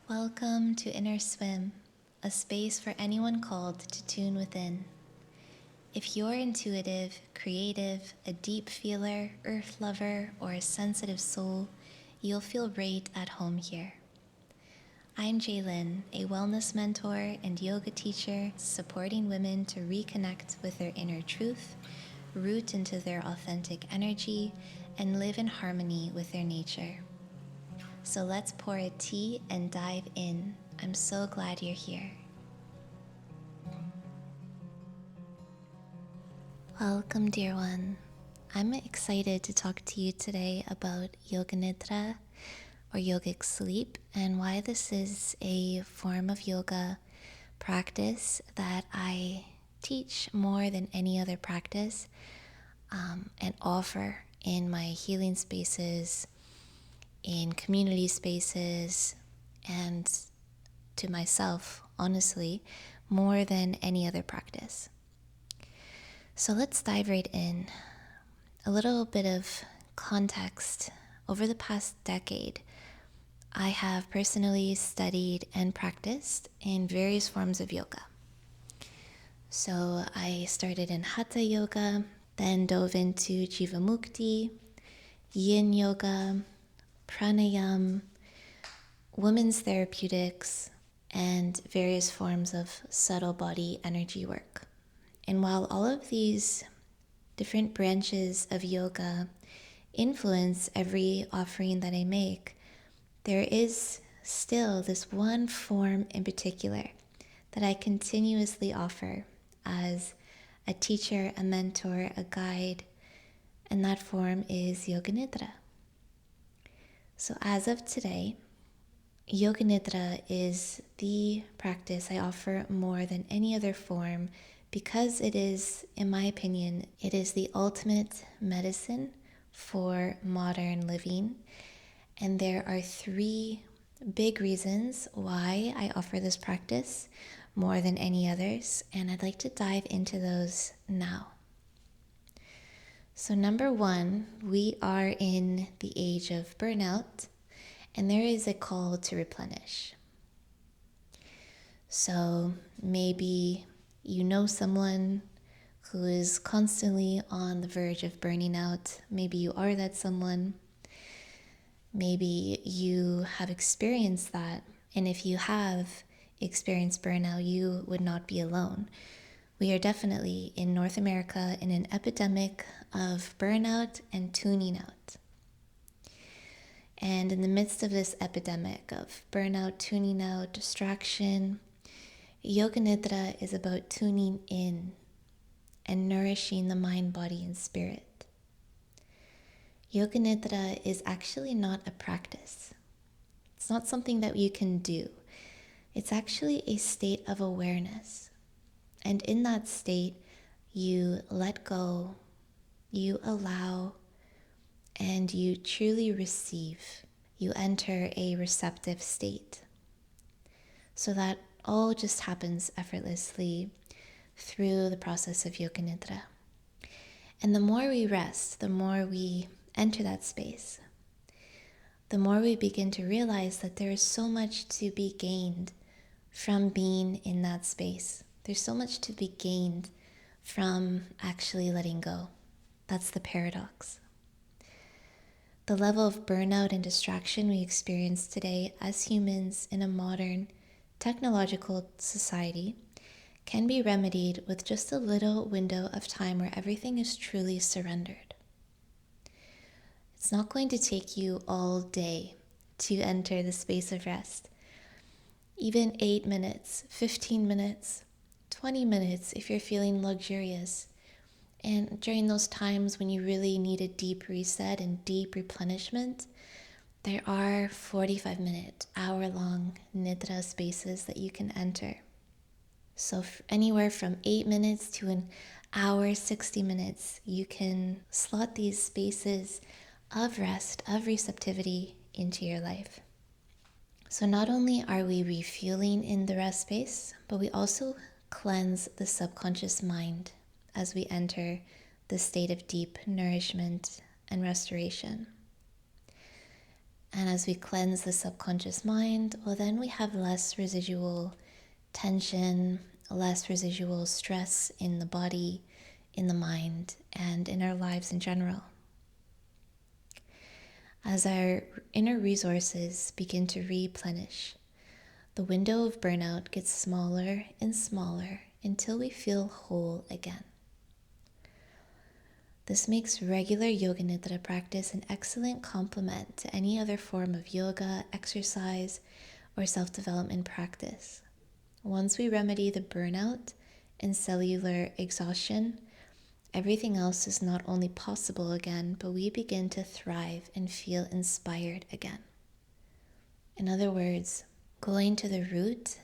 Welcome to Inner Swim, a space for anyone called to tune within. If you're intuitive, creative, a deep feeler, earth lover, or a sensitive soul, you'll feel right at home here. I'm Jaylyn, a wellness mentor and yoga teacher supporting women to reconnect with their inner truth, root into their authentic energy, and live in harmony with their nature. So let's pour a tea and dive in. I'm so glad you're here. Welcome, dear one. I'm excited to talk to you today about Yoga Nidra or yogic sleep and why this is a form of yoga practice that I teach more than any other practice and offer in my healing spaces, in community spaces, and to myself, honestly, more than any other practice. So let's dive right in. A little bit of context. Over the past decade, I have personally studied and practiced in various forms of yoga. So I started in Hatha Yoga, then dove into Jivamukti, Yin Yoga, Pranayam, women's therapeutics, and various forms of subtle body energy work. And while all of these different branches of yoga influence every offering that I make, there is still this one form in particular that I continuously offer as a teacher, a mentor, a guide, and that form is Yoga Nidra. So as of today, Yoga Nidra is the practice I offer more than any other form because it is, in my opinion, it is the ultimate medicine for modern living. And there are three big reasons why I offer this practice more than any others, and I'd like to dive into those now. So number one, we are in the age of burnout, and there is a call to replenish. So maybe you know someone who is constantly on the verge of burning out. Maybe you are that someone. Maybe you have experienced that. And if you have experienced burnout, you would not be alone. We are definitely in North America in an epidemic of burnout and tuning out. And in the midst of this epidemic of burnout, tuning out, distraction, Yoga Nidra is about tuning in and nourishing the mind, body, and spirit. Yoga Nidra is actually not a practice. It's not something that you can do. It's actually a state of awareness. And in that state, you let go, you allow, and you truly receive. You enter a receptive state. So that all just happens effortlessly through the process of Yoga Nidra. And the more we rest, the more we enter that space, the more we begin to realize that there is so much to be gained from being in that space. There's so much to be gained from actually letting go. That's the paradox. The level of burnout and distraction we experience today as humans in a modern technological society can be remedied with just a little window of time where everything is truly surrendered. It's not going to take you all day to enter the space of rest. Even 8 minutes, 15 minutes, 20 minutes if you're feeling luxurious. And during those times when you really need a deep reset and deep replenishment, there are 45-minute, hour-long Nidra spaces that you can enter. So anywhere from 8 minutes to an hour, 60 minutes, you can slot these spaces of rest, of receptivity into your life. So not only are we refueling in the rest space, but we also cleanse the subconscious mind as we enter the state of deep nourishment and restoration. And as we cleanse the subconscious mind, well, then we have less residual tension, less residual stress in the body, in the mind, and in our lives in general. As our inner resources begin to replenish, the window of burnout gets smaller and smaller until we feel whole again. This makes regular Yoga Nidra practice an excellent complement to any other form of yoga, exercise, or self-development practice. Once we remedy the burnout and cellular exhaustion, everything else is not only possible again, but we begin to thrive and feel inspired again. In other words, going to the root,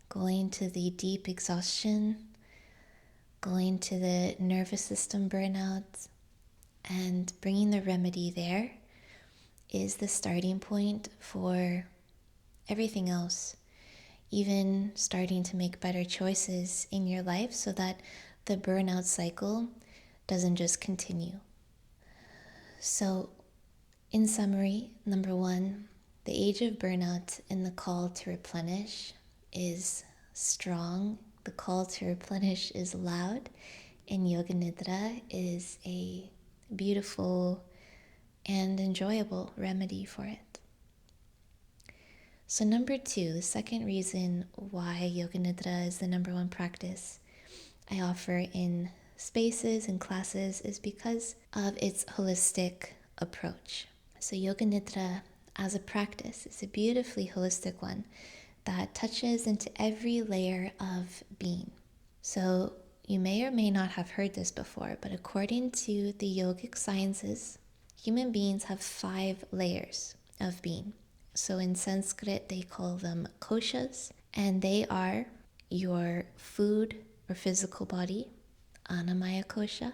going to the deep exhaustion, going to the nervous system burnout, and bringing the remedy there is the starting point for everything else. Even starting to make better choices in your life so that the burnout cycle doesn't just continue. So, in summary, number one, the age of burnout and the call to replenish is strong. The call to replenish is loud, and Yoga Nidra is a beautiful and enjoyable remedy for it. So number two, the second reason why Yoga Nidra is the number one practice I offer in spaces and classes is because of its holistic approach. So Yoga Nidra as a practice is a beautifully holistic one that touches into every layer of being. So you may or may not have heard this before, but according to the yogic sciences, human beings have 5 layers of being. So in Sanskrit, they call them koshas, and they are your food or physical body, annamaya kosha,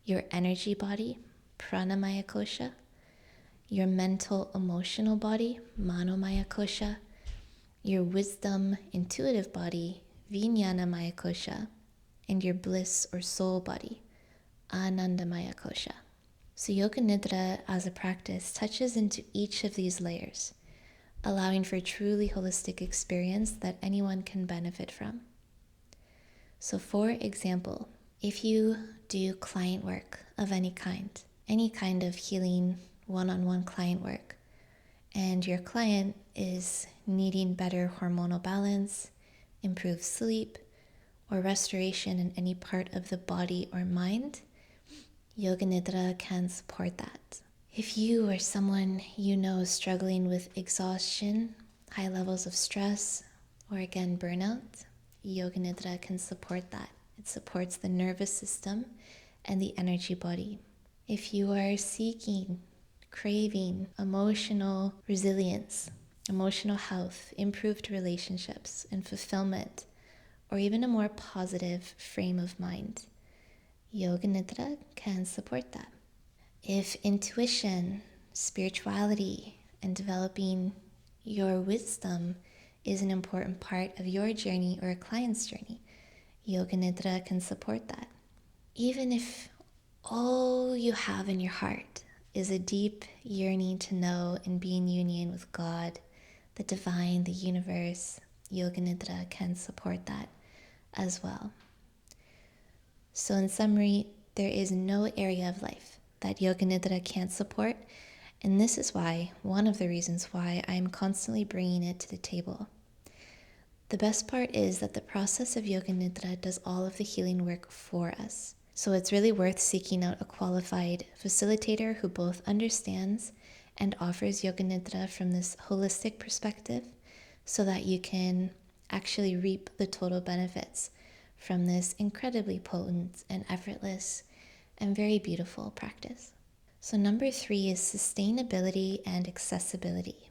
your energy body, pranamaya kosha, your mental emotional body, manomaya kosha, your wisdom intuitive body, vijnanamaya kosha, and your bliss or soul body, anandamaya kosha. So Yoga Nidra as a practice touches into each of these layers, allowing for a truly holistic experience that anyone can benefit from. So for example, if you do client work of any kind of healing one-on-one client work, and your client is needing better hormonal balance, improved sleep, or restoration in any part of the body or mind, Yoga Nidra can support that. If you or someone you know is struggling with exhaustion, high levels of stress, or again burnout, Yoga Nidra can support that. It supports the nervous system and the energy body. If you are seeking, craving emotional resilience, emotional health, improved relationships, and fulfillment, or even a more positive frame of mind, Yoga Nidra can support that. If intuition, spirituality, and developing your wisdom is an important part of your journey or a client's journey, Yoga Nidra can support that. Even if all you have in your heart is a deep yearning to know and be in union with God, the divine, the universe, Yoga Nidra can support that as well. So in summary, there is no area of life that Yoga Nidra can't support, and this is why, one of the reasons why I'm constantly bringing it to the table. The best part is that the process of Yoga Nidra does all of the healing work for us. So it's really worth seeking out a qualified facilitator who both understands and offers Yoga Nidra from this holistic perspective so that you can actually reap the total benefits from this incredibly potent and effortless and very beautiful practice. So number 3 is sustainability and accessibility.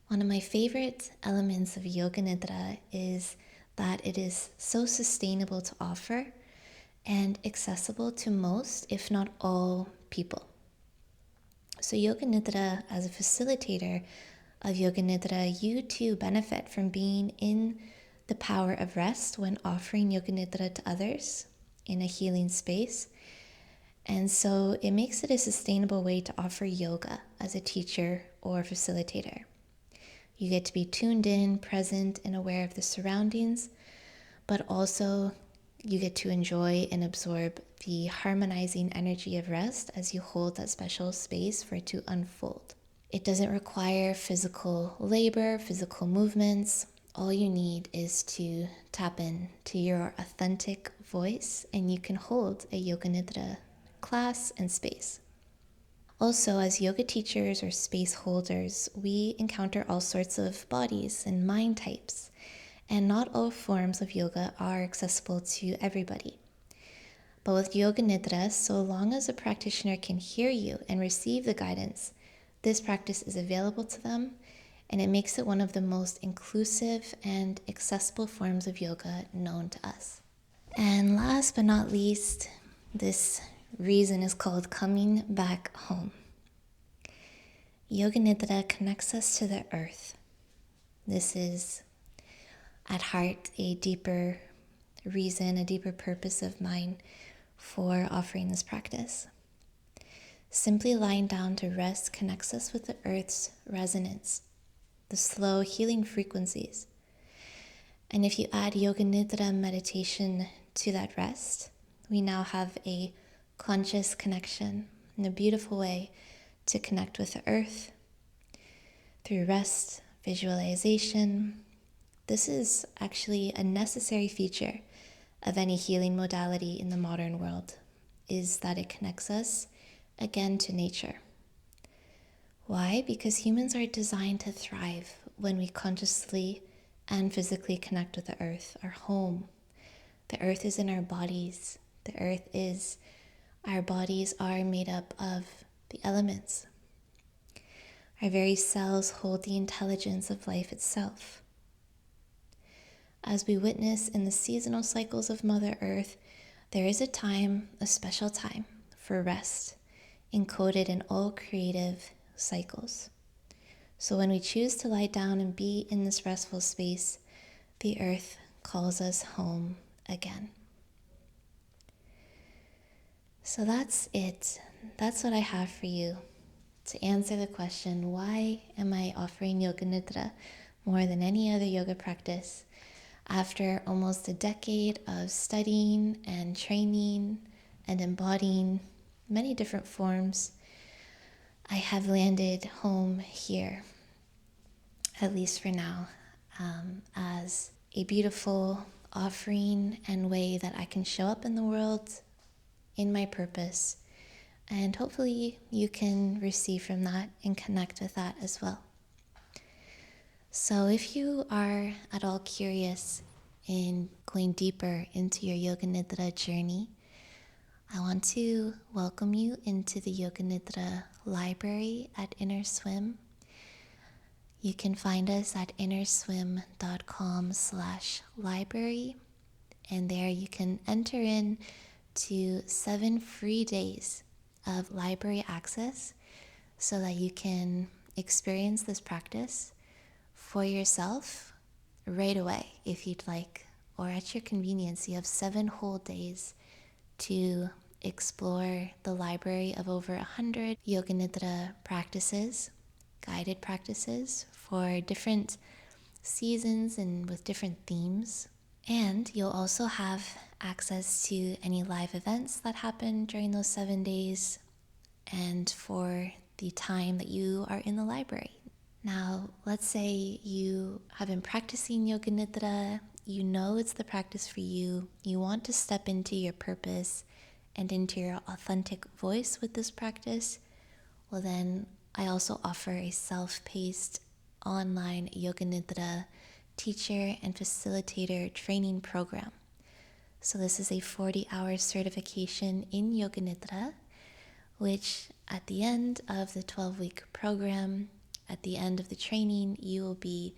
One of my favorite elements of Yoga Nidra is that it is so sustainable to offer and accessible to most, if not all, people. So Yoga Nidra, as a facilitator of Yoga Nidra, you too benefit from being in the power of rest when offering Yoga Nidra to others in a healing space. And so it makes it a sustainable way to offer yoga as a teacher or facilitator. You get to be tuned in, present, and aware of the surroundings, but also you get to enjoy and absorb the harmonizing energy of rest as you hold that special space for it to unfold. It doesn't require physical labor, physical movements. All you need is to tap in to your authentic voice, and you can hold a Yoga Nidra class and space. Also, as yoga teachers or space holders, we encounter all sorts of bodies and mind types, and not all forms of yoga are accessible to everybody. But with Yoga Nidra, so long as a practitioner can hear you and receive the guidance, this practice is available to them, and it makes it one of the most inclusive and accessible forms of yoga known to us. And last but not least, this reason is called coming back home. Yoga Nidra connects us to the earth. This is at heart a deeper reason, a deeper purpose of mine for offering this practice. Simply lying down to rest connects us with the earth's resonance, the slow healing frequencies. And if you add Yoga Nidra meditation to that rest, we now have a conscious connection in a beautiful way to connect with the earth through rest, visualization. This is actually a necessary feature of any healing modality in the modern world, is that it connects us again to nature. Why? Because humans are designed to thrive when we consciously and physically connect with the earth, our home. The earth is in our bodies. Our bodies are made up of the elements. Our very cells hold the intelligence of life itself. As we witness in the seasonal cycles of Mother Earth, there is a special time for rest, encoded in all creative cycles. So when we choose to lie down and be in this restful space, the earth calls us home again. So that's it. That's what I have for you to answer the question, why am I offering Yoga Nidra more than any other yoga practice? After almost a decade of studying and training and embodying many different forms, I have landed home here, at least for now, as a beautiful offering and way that I can show up in the world in my purpose. And hopefully you can receive from that and connect with that as well. So if you are at all curious in going deeper into your Yoga Nidra journey, I want to welcome you into the Yoga Nidra library at Inner Swim. You can find us at innerswim.com/library, and there you can enter in to 7 free days of library access so that you can experience this practice for yourself right away if you'd like, or at your convenience. You have 7 whole days to explore the library of over 100 Yoga Nidra practices, guided practices for different seasons and with different themes. And you'll also have access to any live events that happen during those 7 days and for the time that you are in the library. Now, let's say you have been practicing Yoga Nidra, you know it's the practice for you, you want to step into your purpose and into your authentic voice with this practice. Well, then I also offer a self-paced online Yoga Nidra teacher and facilitator training program. So this is a 40-hour certification in Yoga Nidra, which at the end of the 12-week program, at the end of the training, you will be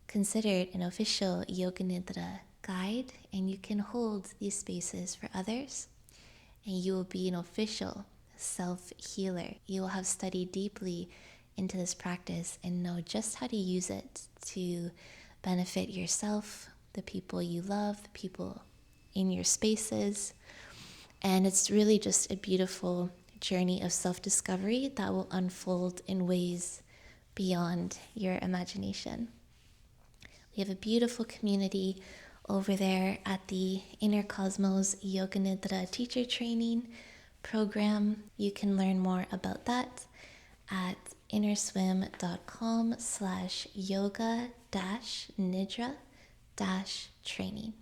considered an official Yoga Nidra guide, and you can hold these spaces for others, and you will be an official self-healer. You will have studied deeply into this practice and know just how to use it to benefit yourself, the people you love, the people in your spaces, And it's really just a beautiful journey of self-discovery that will unfold in ways beyond your imagination. We have a beautiful community over there at the Inner Cosmos Yoga Nidra teacher training program. You can learn more about that at innerswim.com/yoga-nidra-training.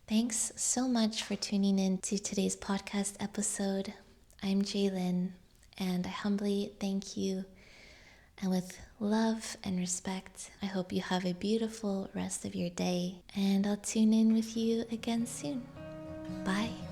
Thanks so much for tuning in to today's podcast episode. I'm Jaylyn, and I humbly thank you. And with love and respect, I hope you have a beautiful rest of your day. And I'll tune in with you again soon. Bye.